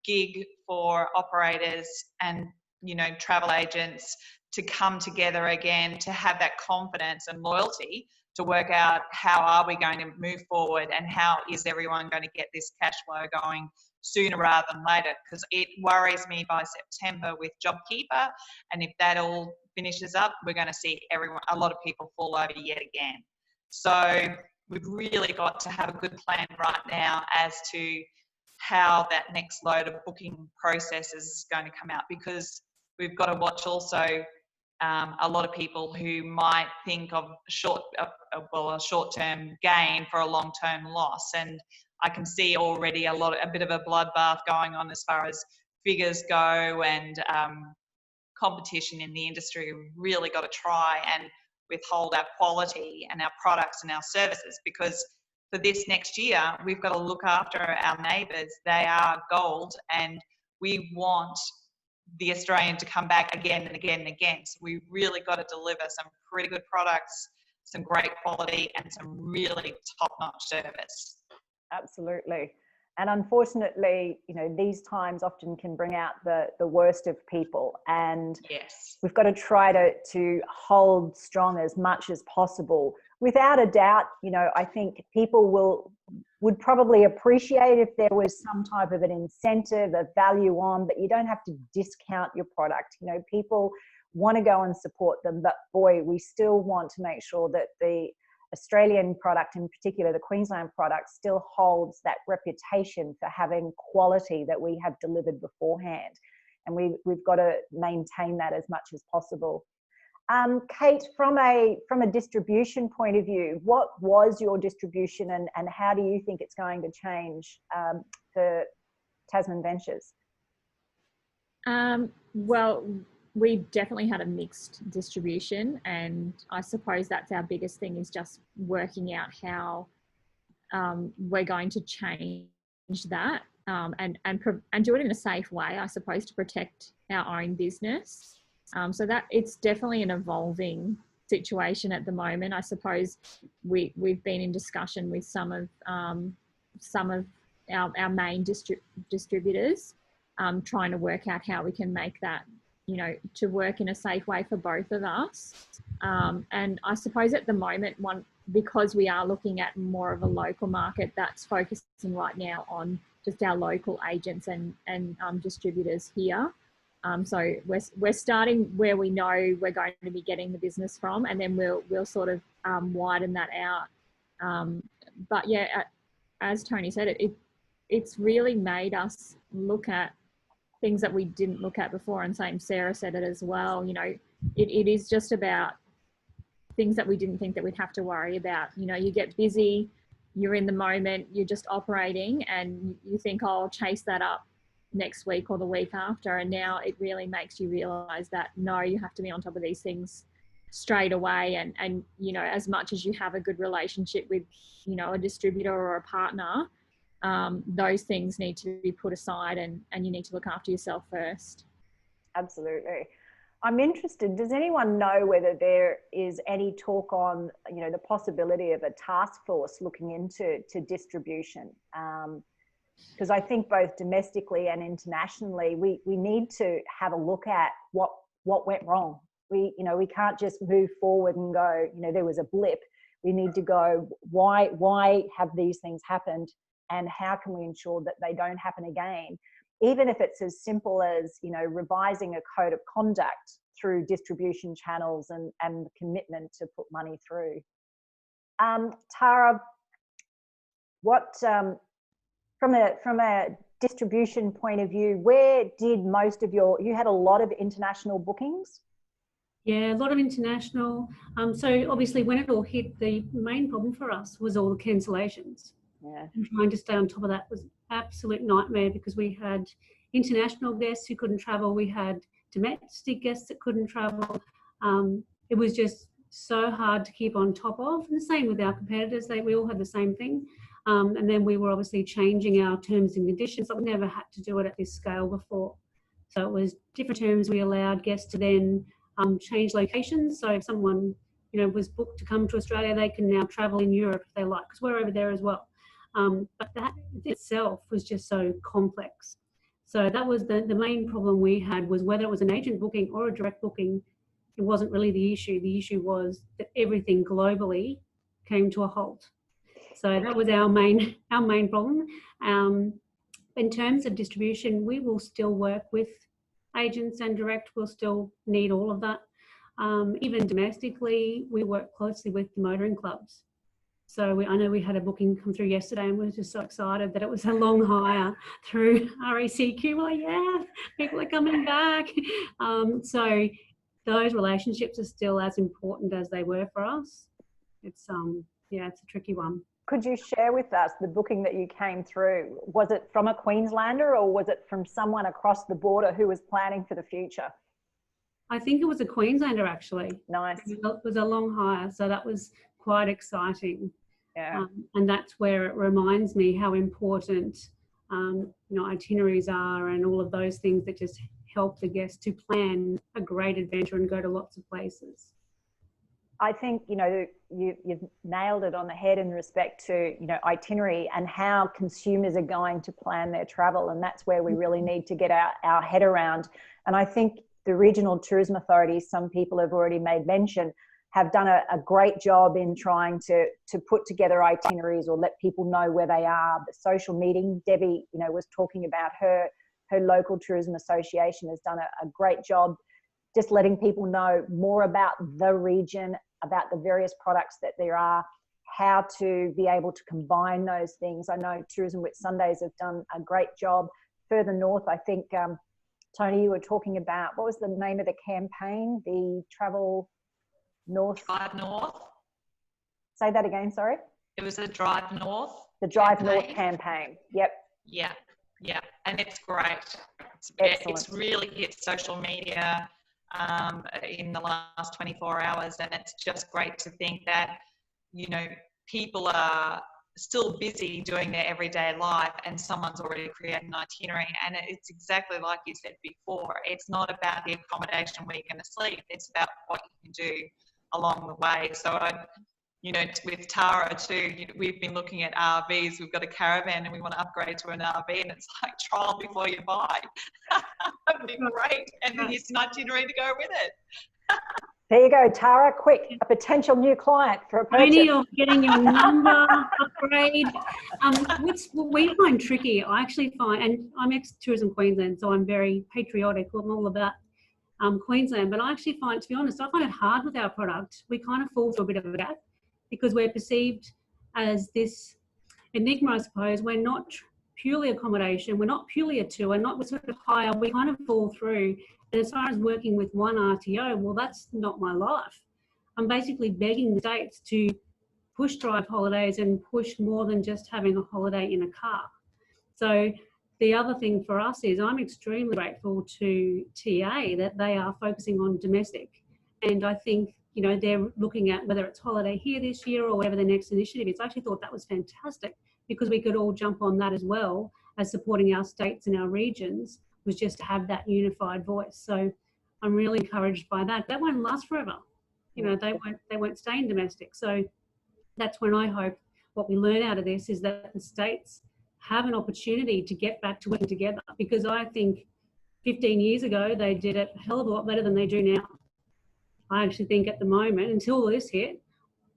gig for operators and, you know, travel agents to come together again, to have that confidence and loyalty to work out how are we going to move forward and how is everyone going to get this cash flow going sooner rather than later, because it worries me by September with JobKeeper, and if that all finishes up, we're going to see a lot of people fall over yet again. So we've really got to have a good plan right now as to how that next load of booking process is going to come out, because we've got to watch also a lot of people who might think of a short-term gain for a long-term loss. And I can see already a bit of a bloodbath going on as far as figures go, and competition in the industry. We've really got to try and withhold our quality and our products and our services, because for this next year, we've got to look after our neighbours. They are gold, and we want the Australian to come back again and again and again. So we really got to deliver some pretty good products, some great quality, and some really top-notch service. Absolutely. And unfortunately, you know, these times often can bring out the worst of people, and yes, we've got to try to hold strong as much as possible. Without a doubt, you know, I think people would probably appreciate if there was some type of an incentive, a value on, but you don't have to discount your product. You know, people want to go and support them, but boy, we still want to make sure that the Australian product, in particular the Queensland product, still holds that reputation for having quality that we have delivered beforehand. And we've got to maintain that as much as possible. Kate, from a distribution point of view, what was your distribution, and how do you think it's going to change for Tasman Ventures? Well, we definitely had a mixed distribution, and I suppose that's our biggest thing, is just working out how we're going to change that and do it in a safe way, I suppose, to protect our own business. So that it's definitely an evolving situation at the moment. I suppose we've been in discussion with some of our main distributors, trying to work out how we can make that, you know, to work in a safe way for both of us. And I suppose at the moment, because we are looking at more of a local market, that's focusing right now on just our local agents and distributors here. So we're starting where we know we're going to be getting the business from, and then we'll sort of widen that out. But yeah, as Toni said, it's really made us look at things that we didn't look at before, and same Sarah said it as well. You know, it is just about things that we didn't think that we'd have to worry about. You know, you get busy, you're in the moment, you're just operating, and you think, oh, I'll chase that up next week or the week after, and now it really makes you realize that no, you have to be on top of these things straight away. And you know, as much as you have a good relationship with, you know, a distributor or a partner, those things need to be put aside, and you need to look after yourself first. Absolutely. I'm interested, does anyone know whether there is any talk on, you know, the possibility of a task force looking into distribution? Because I think both domestically and internationally, we need to have a look at what went wrong. We can't just move forward and go, you know, there was a blip. We need to go, why have these things happened, and how can we ensure that they don't happen again? Even if it's as simple as, you know, revising a code of conduct through distribution channels and the commitment to put money through. Tara, What from a distribution point of view, where did most of you had a lot of international bookings? Yeah, a lot of international. So obviously when it all hit, the main problem for us was all the cancellations. Yeah. And trying to stay on top of that was absolute nightmare, because we had international guests who couldn't travel. We had domestic guests that couldn't travel. It was just so hard to keep on top of. And the same with our competitors. We all had the same thing. And then we were obviously changing our terms and conditions. But we never had to do it at this scale before. So it was different terms. We allowed guests to then change locations. So if someone, was booked to come to Australia, they can now travel in Europe if they like, because we're over there as well. But that itself was just so complex. So that was the main problem we had, was whether it was an agent booking or a direct booking, it wasn't really the issue. The issue was that everything globally came to a halt. So that was our main problem. In terms of distribution, we will still work with agents and direct. We'll still need all of that. Even domestically, we work closely with the motoring clubs. So I know we had a booking come through yesterday, and we were just so excited that it was a long hire through RACQ. We're like, yeah, people are coming back. So those relationships are still as important as they were for us. It's it's a tricky one. Could you share with us the booking that you came through? Was it from a Queenslander, or was it from someone across the border who was planning for the future? I think it was a Queenslander, actually. Nice. It was a long hire, so that was quite exciting. Yeah. And that's where it reminds me how important itineraries are, and all of those things that just help the guests to plan a great adventure and go to lots of places. I think, you've nailed it on the head in respect to, itinerary and how consumers are going to plan their travel. And that's where we really need to get our head around. And I think the regional tourism authorities, some people have already made mention, have done a great job in trying to put together itineraries or let people know where they are. The social meeting, Debbie, was talking about her local tourism association has done a great job just letting people know more about the region, about the various products that there are, how to be able to combine those things. I know Tourism Whitsundays have done a great job. Further north, I think, Toni, you were talking about, what was the name of the campaign? The Travel North. Drive North. Say that again, sorry. It was the Drive North. The Drive North campaign. Yep. Yeah. And it's great. It's really hit social media in the last 24 hours. And it's just great to think that, people are still busy doing their everyday life, and someone's already created an itinerary. And it's exactly like you said before. It's not about the accommodation where you're going to sleep. It's about what you can do along the way. So with Tara too, we've been looking at RVs. We've got a caravan and we want to upgrade to an RV, and it's like trial before you buy. That'd be great. And then here's an itinerary to go with it. There you go, Tara, quick, a potential new client for a purchase. Toni, of getting your number upgrade. What we find tricky, I actually find, and I'm ex-Tourism Queensland, so I'm very patriotic. I'm all about Queensland, but I actually find, to be honest, I find it hard with our product. We kind of fall through a bit of a gap because we're perceived as this enigma, I suppose. We're not purely accommodation. We're not purely a tour. We're sort of higher. We kind of fall through. And as far as working with one RTO, well, that's not my life. I'm basically begging the states to push drive holidays and push more than just having a holiday in a car. So the other thing for us is I'm extremely grateful to TA that they are focusing on domestic. And I think, they're looking at whether it's holiday here this year or whatever the next initiative is. I actually thought that was fantastic, because we could all jump on that as well as supporting our states and our regions, was just to have that unified voice. So I'm really encouraged by that. That won't last forever. They won't stay in domestic. So that's when I hope what we learn out of this is that the states have an opportunity to get back to working together, because I think 15 years ago they did it a hell of a lot better than they do now. I actually think at the moment, until this hit,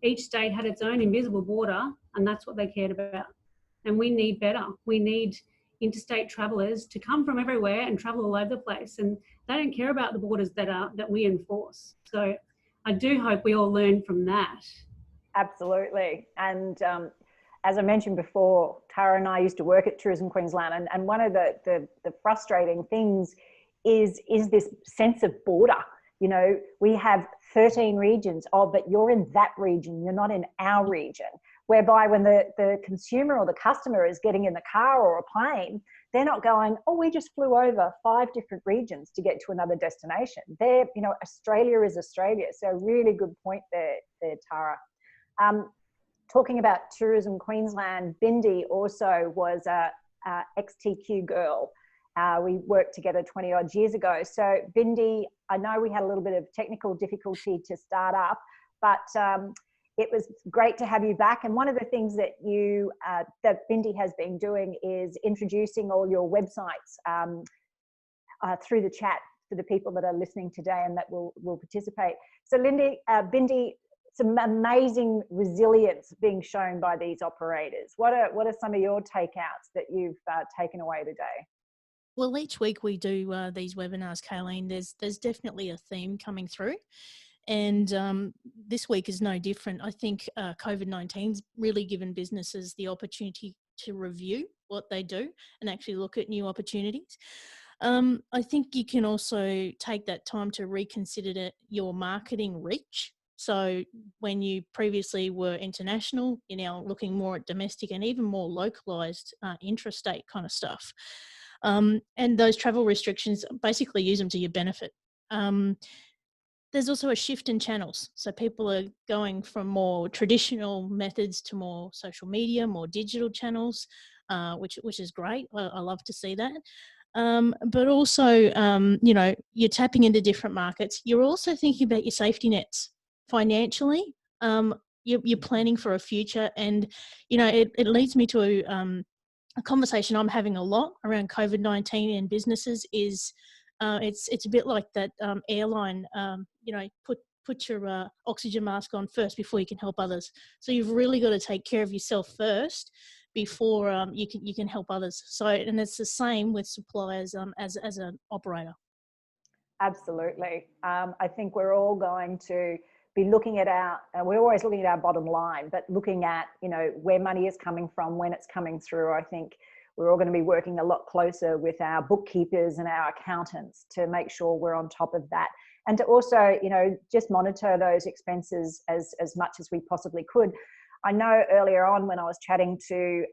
each state had its own invisible border, and that's what they cared about. And we need better. We need interstate travellers to come from everywhere and travel all over the place, and they don't care about the borders that we enforce. So I do hope we all learn from that. Absolutely. And as I mentioned before, Tara and I used to work at Tourism Queensland, and one of the frustrating things is this sense of border. You know, we have 13 regions. Oh, but you're in that region, you're not in our region. Whereby when the consumer or the customer is getting in the car or a plane, they're not going, oh, we just flew over 5 different regions to get to another destination. They're, you know, Australia is Australia. So really good point there, Tara. Talking about Tourism Queensland, Bindi also was a XTQ girl. We worked together 20 odd years ago. So Bindi, I know we had a little bit of technical difficulty to start up, but it was great to have you back. And one of the things that that Bindi has been doing is introducing all your websites through the chat for the people that are listening today and that will participate. So Bindi, some amazing resilience being shown by these operators. What are some of your takeouts that you've taken away today? Well, each week we do these webinars, Kayleen. There's definitely a theme coming through. And this week is no different. I think COVID-19's really given businesses the opportunity to review what they do and actually look at new opportunities. I think you can also take that time to reconsider your marketing reach. So when you previously were international, you're now looking more at domestic and even more localised intrastate kind of stuff. And those travel restrictions, basically use them to your benefit. There's also a shift in channels. So people are going from more traditional methods to more social media, more digital channels, which is great. I love to see that. But also, you know, you're tapping into different markets. You're also thinking about your safety nets financially. You're planning for a future. And, you know, it leads me to a conversation I'm having a lot around COVID-19 and businesses is it's a bit like that airline, you know, put your oxygen mask on first before you can help others. So you've really got to take care of yourself first before you can help others. So, and it's the same with suppliers as an operator. Absolutely. I think we're all going to be looking at we're always looking at our bottom line, but looking at, you know, where money is coming from, when it's coming through. I think we're all going to be working a lot closer with our bookkeepers and our accountants to make sure we're on top of that. And to also, you know, just monitor those expenses as much as we possibly could. I know earlier on when I was chatting to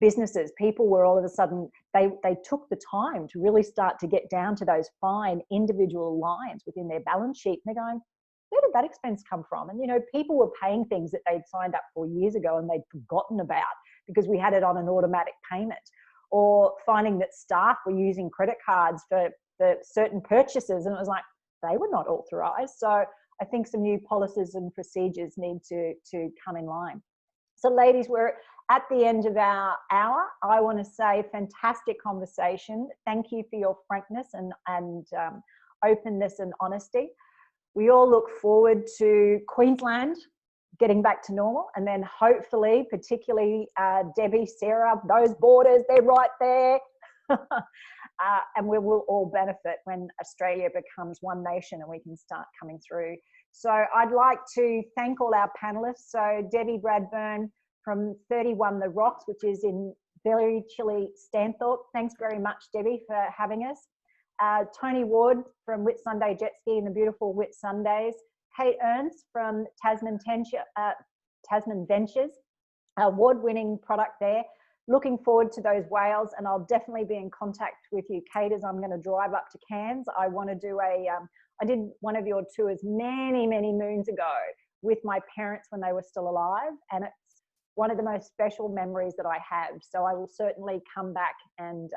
businesses, people were all of a sudden, they took the time to really start to get down to those fine individual lines within their balance sheet. And they're going, where did that expense come from? And, you know, people were paying things that they'd signed up for years ago and they'd forgotten about because we had it on an automatic payment, or finding that staff were using credit cards for certain purchases. And it was like, they were not authorized. So I think some new policies and procedures need to come in line. So ladies, we're at the end of our hour. I want to say fantastic conversation. Thank you for your frankness and openness and honesty. We all look forward to Queensland getting back to normal, and then hopefully, particularly Debbie, Sarah, those borders, they're right there. And we will all benefit when Australia becomes one nation and we can start coming through. So I'd like to thank all our panelists. So Debbie Bradburn from 31 The Rocks, which is in very chilly Stanthorpe. Thanks very much, Debbie, for having us. Toni Ward from Whitsunday Jetski and the beautiful Whitsundays. Kate Ernst from Tasman Ventures, award-winning product there. Looking forward to those whales, and I'll definitely be in contact with you, Kate, as I'm going to drive up to Cairns. I want to do I did one of your tours many, many moons ago with my parents when they were still alive, and it's one of the most special memories that I have. So I will certainly come back and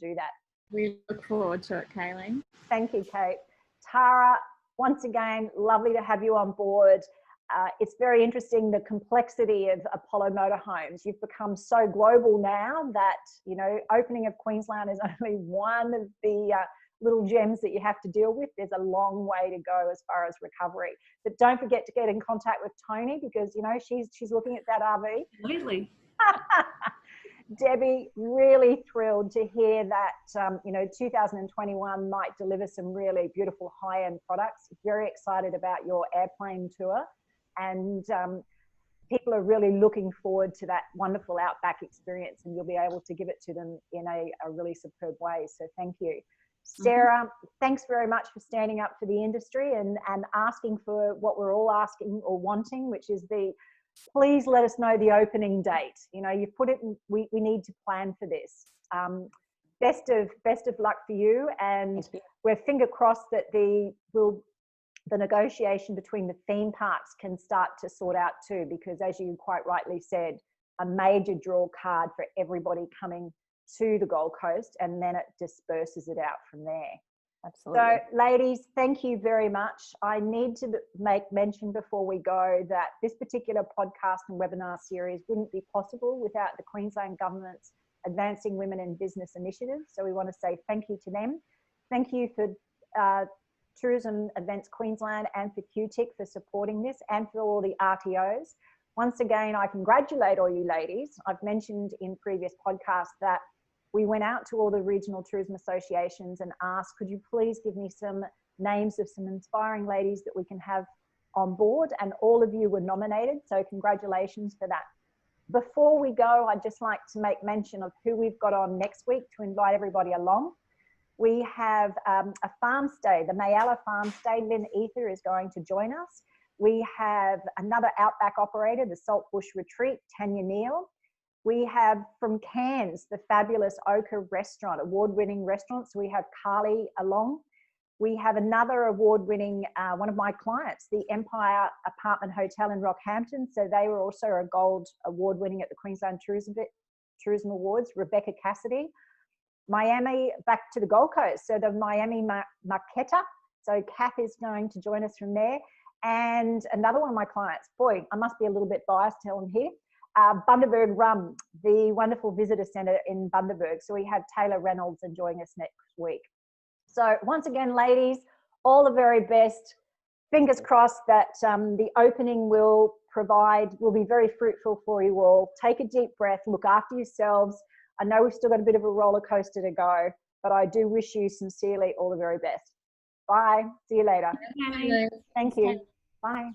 do that. We look forward to it, Kayleen. Thank you, Kate. Tara, once again, lovely to have you on board. It's very interesting, the complexity of Apollo Motorhomes. You've become so global now that, you know, opening of Queensland is only one of the little gems that you have to deal with. There's a long way to go as far as recovery. But don't forget to get in contact with Toni, because, you know, she's looking at that RV. Absolutely. Debbie, really thrilled to hear that, you know, 2021 might deliver some really beautiful high-end products. Very excited about your airplane tour. And people are really looking forward to that wonderful Outback experience, and you'll be able to give it to them in a really superb way. So thank you. Sarah, thanks very much for standing up for the industry and asking for what we're all asking or wanting, which is please let us know the opening date. You know, you've put it in, we need to plan for this. Best of luck for you, and we're finger crossed that the negotiation between the theme parks can start to sort out too, because as you quite rightly said, a major draw card for everybody coming to the Gold Coast, and then it disperses it out from there. Absolutely. So ladies, thank you very much. I need to make mention before we go that this particular podcast and webinar series wouldn't be possible without the Queensland Government's Advancing Women in Business initiative. So we want to say thank you to them. Thank you for Tourism Events Queensland and for QTIC for supporting this, and for all the RTOs. Once again, I congratulate all you ladies. I've mentioned in previous podcasts that we went out to all the regional tourism associations and asked, could you please give me some names of some inspiring ladies that we can have on board, and all of you were nominated, so congratulations for that. Before we go, I'd just like to make mention of who we've got on next week to invite everybody along. We have a farm stay, the Mayalla Farm Stay. Lynn Ether is going to join us. We have another Outback operator, the Saltbush Retreat, Tanya Neal. We have from Cairns, the fabulous Ochre Restaurant, award-winning restaurant. So we have Carly along. We have another award-winning, one of my clients, the Empire Apartment Hotel in Rockhampton. So they were also a gold award-winning at the Queensland Tourism Awards, Rebecca Cassidy. Miami, back to the Gold Coast. So the Miami Marquetta. So Kath is going to join us from there. And another one of my clients, boy, I must be a little bit biased telling here, Bundaberg Rum, the wonderful visitor centre in Bundaberg. So we have Taylor Reynolds enjoying us next week. So once again, ladies, all the very best. Fingers crossed that the opening will be very fruitful for you all. Take a deep breath, look after yourselves. I know we've still got a bit of a roller coaster to go, but I do wish you sincerely all the very best. Bye. See you later. Okay. Thank you. Bye.